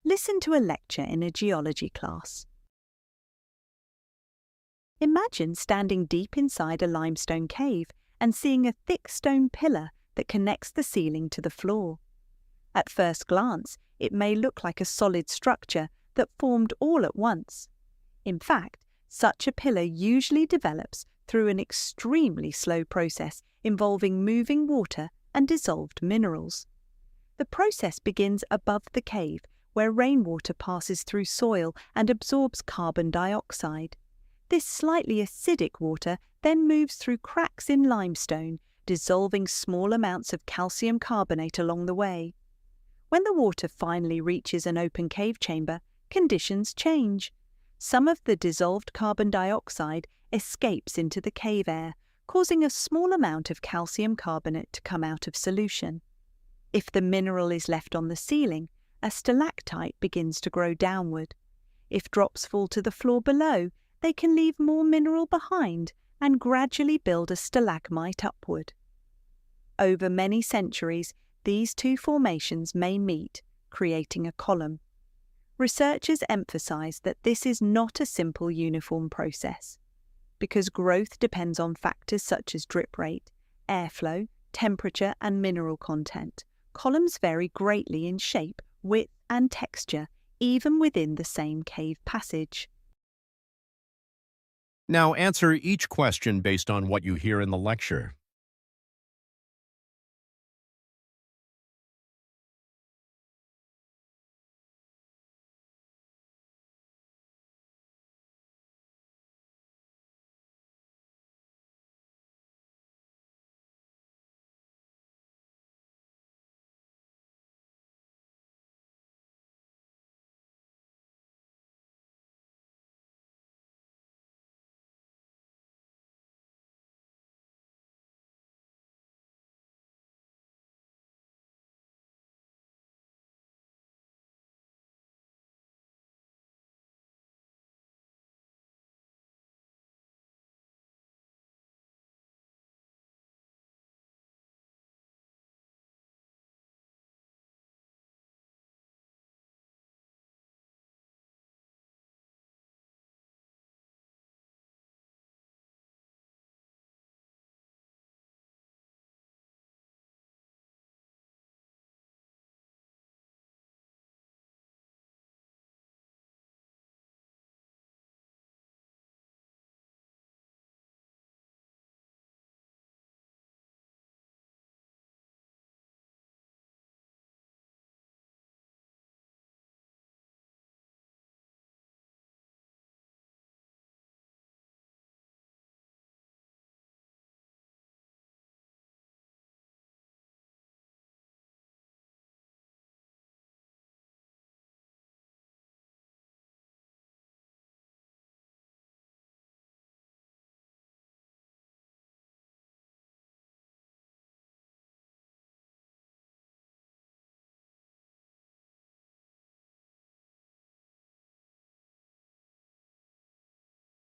Listen to a lecture in a geology class. Imagine standing deep inside a limestone cave and seeing a thick stone pillar that connects the ceiling to the floor. At first glance, it may look like a solid structure that formed all at once. In fact, such a pillar usually develops through an extremely slow process involving moving water and dissolved minerals. The process begins above the cave, where rainwater passes through soil and absorbs carbon dioxide. This slightly acidic water then moves through cracks in limestone, dissolving small amounts of calcium carbonate along the way. When the water finally reaches an open cave chamber, conditions change. Some of the dissolved carbon dioxide escapes into the cave air, causing a small amount of calcium carbonate to come out of solution. If the mineral is left on the ceiling, a stalactite begins to grow downward. If drops fall to the floor below, they can leave more mineral behind and gradually build a stalagmite upward. Over many centuries, these two formations may meet, creating a column. Researchers emphasize that this is not a simple uniform process. Because growth depends on factors such as drip rate, airflow, temperature, and mineral content, columns vary greatly in shape, width, and texture, even within the same cave passage. Now answer each question based on what you hear in the lecture.